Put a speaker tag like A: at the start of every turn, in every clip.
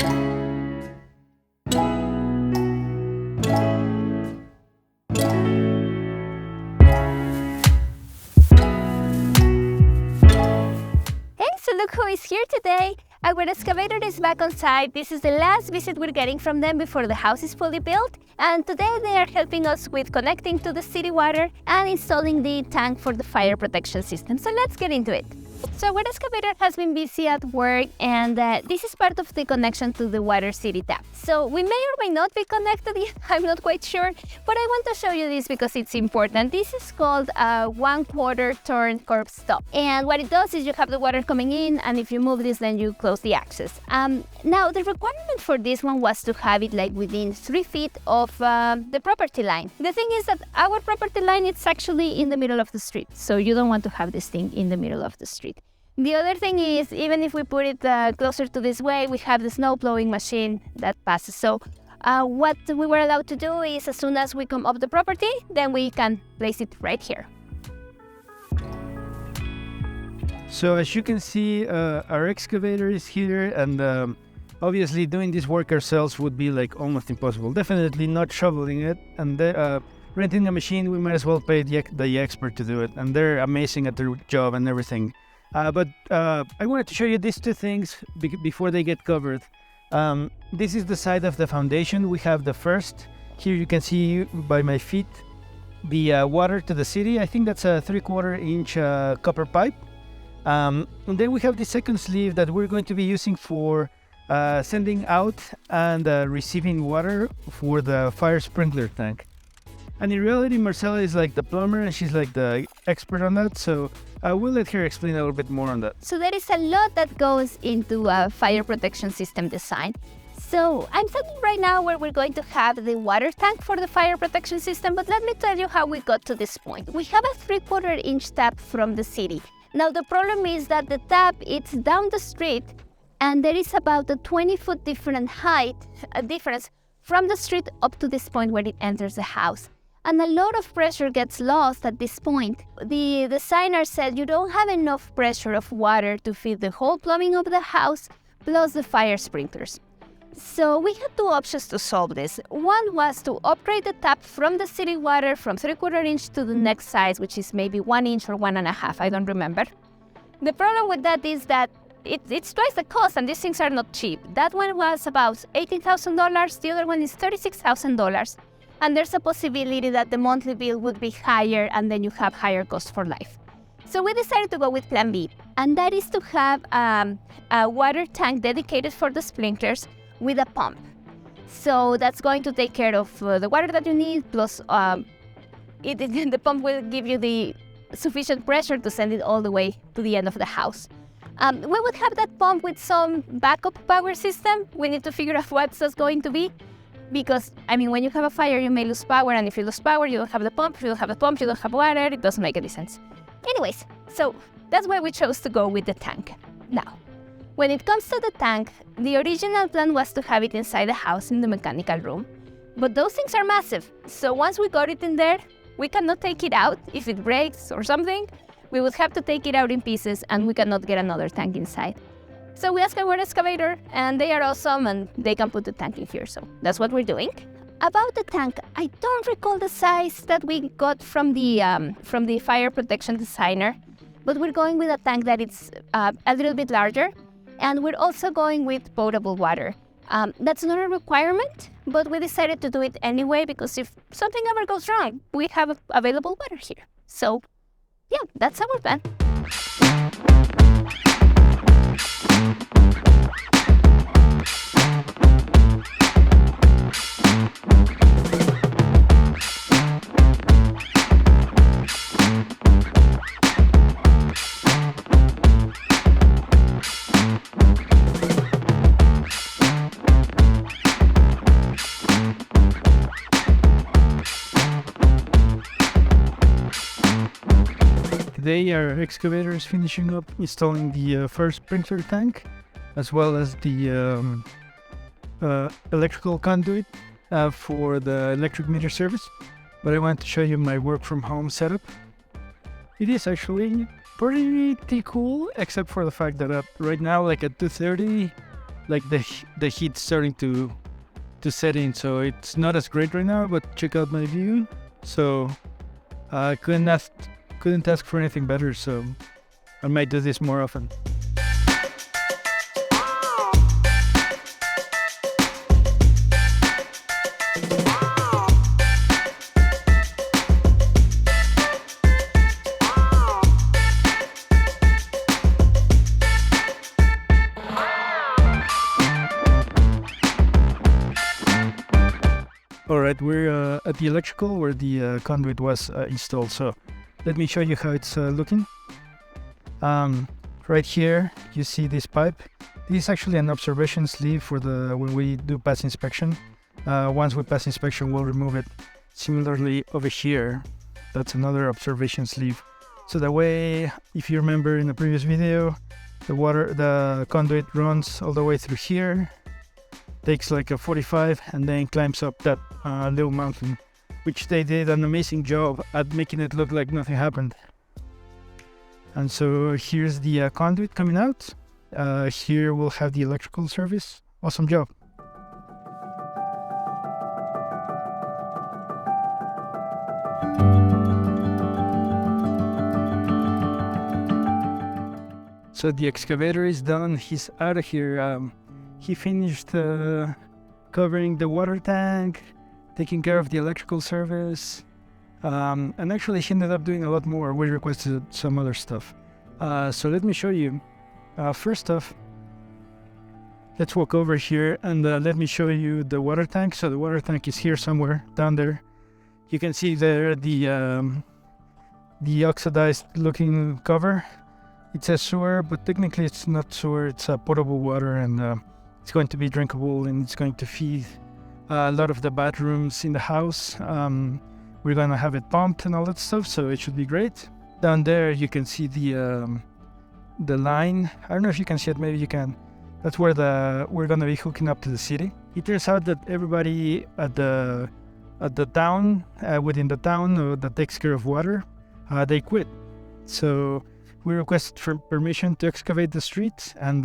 A: So look who is here today. Our excavator is back on site. This is the last visit we're getting from them before the house is fully built. And today they are helping us with connecting to the city water and installing the tank for the fire protection system. So let's get into it. So our excavator has been busy at work, and this is part of the connection to the water city tap. So we may or may not be connected yet, I'm not quite sure, but I want to show you this because it's important. This is called a 1/4 turn curb stop. And what it does is you have the water coming in, and if you move this, then you close the access. Now, the requirement for this one was to have it like within 3 feet of the property line. The thing is that our property line is actually in the middle of the street, so you don't want to have this thing in the middle of the street. The other thing is, even if we put it closer to this way, we have the snow plowing machine that passes. So what we were allowed to do is, as soon as we come up the property, then we can place it right here.
B: So as you can see, our excavator is here, and obviously doing this work ourselves would be like almost impossible. Definitely not shoveling it, and renting a machine, we might as well pay the expert to do it, and they're amazing at their job and everything. But I wanted to show you these two things before they get covered. This is the side of the foundation. We have the first. Here you can see by my feet the water to the city. I think that's a 3/4 inch copper pipe. And then we have the second sleeve that we're going to be using for sending out and receiving water for the fire sprinkler tank. And in reality, Marcela is like the plumber, and she's like the expert on that, so we'll let her explain a little bit more on that.
A: So there is a lot that goes into a fire protection system design. So I'm standing right now where we're going to have the water tank for the fire protection system, but let me tell you how we got to this point. We have a 3/4 inch tap from the city. Now the problem is that the tap, it's down the street, and there is about a 20-foot difference from the street up to this point where it enters the house. And a lot of pressure gets lost at this point. The designer said you don't have enough pressure of water to feed the whole plumbing of the house, plus the fire sprinklers. So we had two options to solve this. One was to upgrade the tap from the city water from 3/4 inch to the next size, which is maybe 1 inch or 1.5, I don't remember. The problem with that is that it's twice the cost, and these things are not cheap. That one was about $18,000, the other one is $36,000. And there's a possibility that the monthly bill would be higher, and then you have higher costs for life. So we decided to go with plan B, and that is to have a water tank dedicated for the sprinklers with a pump. So that's going to take care of the water that you need, plus the pump will give you the sufficient pressure to send it all the way to the end of the house. We would have that pump with some backup power system. We need to figure out what that's going to be. Because, I mean, when you have a fire, you may lose power, and if you lose power, you don't have the pump. If you don't have the pump, you don't have water. It doesn't make any sense. Anyways, so that's why we chose to go with the tank. Now, when it comes to the tank, the original plan was to have it inside the house in the mechanical room. But those things are massive. So once we got it in there, we cannot take it out. If it breaks or something, we would have to take it out in pieces, and we cannot get another tank inside. So we asked our excavator, and they are awesome, and they can put the tank in here. So that's what we're doing. About the tank, I don't recall the size that we got from the fire protection designer, but we're going with a tank that is a little bit larger, and we're also going with potable water. That's not a requirement, but we decided to do it anyway because if something ever goes wrong, we have available water here. So yeah, that's our plan.
B: Today our excavator is finishing up installing the first sprinkler tank, as well as the electrical conduit for the electric meter service. But I want to show you my work from home setup. It is actually pretty cool, except for the fact that right now, like at 2:30, like the heat starting to set in, so it's not as great right now. But check out my view. So I couldn't ask for anything better. So I might do this more often. Alright, we're at the electrical where the conduit was installed, so let me show you how it's looking. Right here you see this pipe. This is actually an observation sleeve for when we do pass inspection. Once we pass inspection, we'll remove it. Similarly over here, that's another observation sleeve. So that way, if you remember in the previous video, the conduit runs all the way through here, takes like a 45 and then climbs up that little mountain, which they did an amazing job at making it look like nothing happened. And so here's the conduit coming out. Here we'll have the electrical service. Awesome job. So the excavator is done. He's out of here. He finished covering the water tank, taking care of the electrical service, and actually he ended up doing a lot more. We requested some other stuff. So let me show you. First off, let's walk over here and let me show you the water tank. So the water tank is here somewhere down there. You can see there the oxidized looking cover. It says sewer, but technically it's not sewer, it's potable water, and it's going to be drinkable, and it's going to feed a lot of the bathrooms in the house. We're gonna have it pumped and all that stuff, so it should be great. Down there you can see the line. I don't know if you can see it, maybe you can. That's where we're gonna be hooking up to the city. It turns out that everybody at the town, within the town that takes care of water, they quit. So we requested for permission to excavate the street, and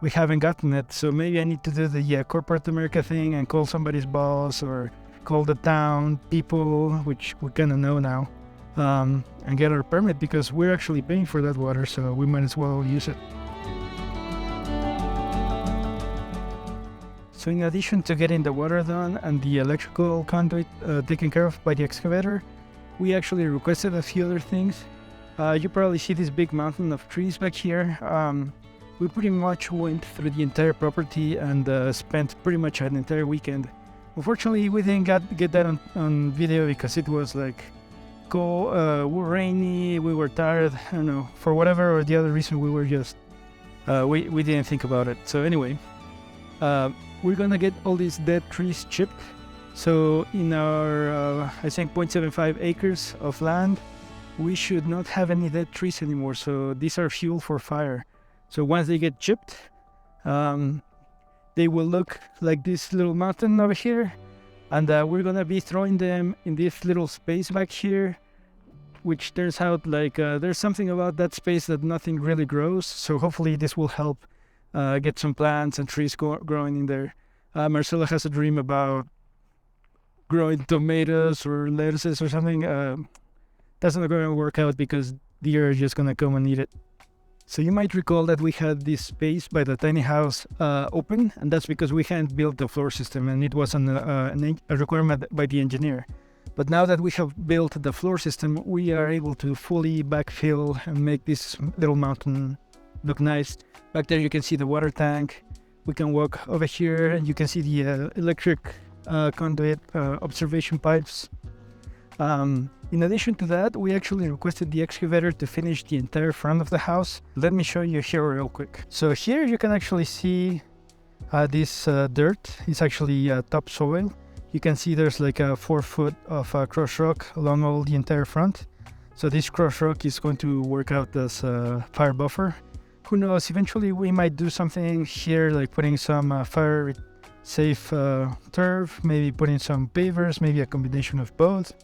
B: we haven't gotten it. So maybe I need to do the corporate America thing and call somebody's boss or call the town people, which we kind of know now, and get our permit, because we're actually paying for that water, so we might as well use it. So in addition to getting the water done and the electrical conduit taken care of by the excavator, we actually requested a few other things. You probably see this big mountain of trees back here. We pretty much went through the entire property and spent pretty much an entire weekend. Unfortunately, we didn't get that on video because it was like cold, rainy, we were tired, I don't know, for whatever or the other reason we were just, we didn't think about it. So anyway, we're gonna get all these dead trees chipped. So in our, I think 0.75 acres of land, we should not have any dead trees anymore. So these are fuel for fire. So once they get chipped, they will look like this little mountain over here. And we're gonna be throwing them in this little space back here, which turns out like there's something about that space that nothing really grows. So hopefully this will help get some plants and trees growing in there. Marcela has a dream about growing tomatoes or lettuces or something. That's not going to work out because deer are just going to come and eat it. So you might recall that we had this space by the tiny house open, and that's because we hadn't built the floor system, and it wasn't a requirement by the engineer. But now that we have built the floor system, we are able to fully backfill and make this little mountain look nice. Back there you can see the water tank. We can walk over here and you can see the electric conduit observation pipes. In addition to that, we actually requested the excavator to finish the entire front of the house. Let me show you here real quick. So here you can actually see this dirt. It's actually topsoil. You can see there's like a 4 foot of crushed rock along all the entire front. So this crushed rock is going to work out as a fire buffer. Who knows, eventually we might do something here, like putting some fire safe turf, maybe putting some pavers, maybe a combination of both.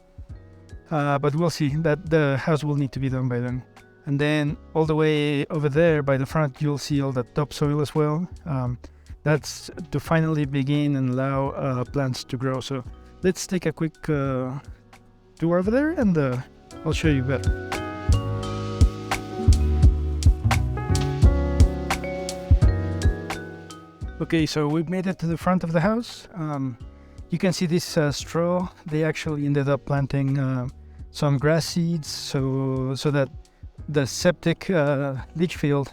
B: But we'll see. That the house will need to be done by then. And then all the way over there by the front, you'll see all the topsoil as well. That's to finally begin and allow plants to grow. So let's take a quick tour over there, and I'll show you better. Okay, so we've made it to the front of the house. You can see this straw. They actually ended up planting some grass seeds so that the septic leach field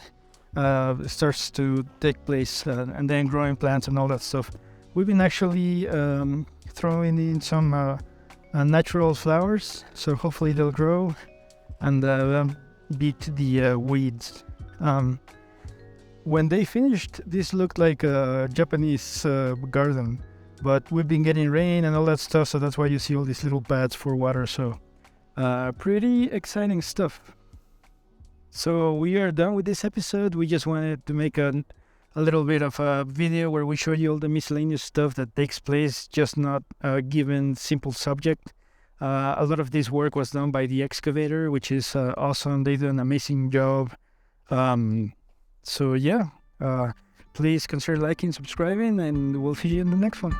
B: starts to take place, and then growing plants and all that stuff. We've been actually throwing in some natural flowers, so hopefully they'll grow and beat the weeds. When they finished, this looked like a Japanese garden, but we've been getting rain and all that stuff, so that's why you see all these little pads for water. So pretty exciting stuff. So we are done with this episode. We just wanted to make a little bit of a video where we show you all the miscellaneous stuff that takes place, just not a given simple subject. A lot of this work was done by the excavator, which is awesome. They do an amazing job. So yeah, please consider liking, subscribing, and we'll see you in the next one.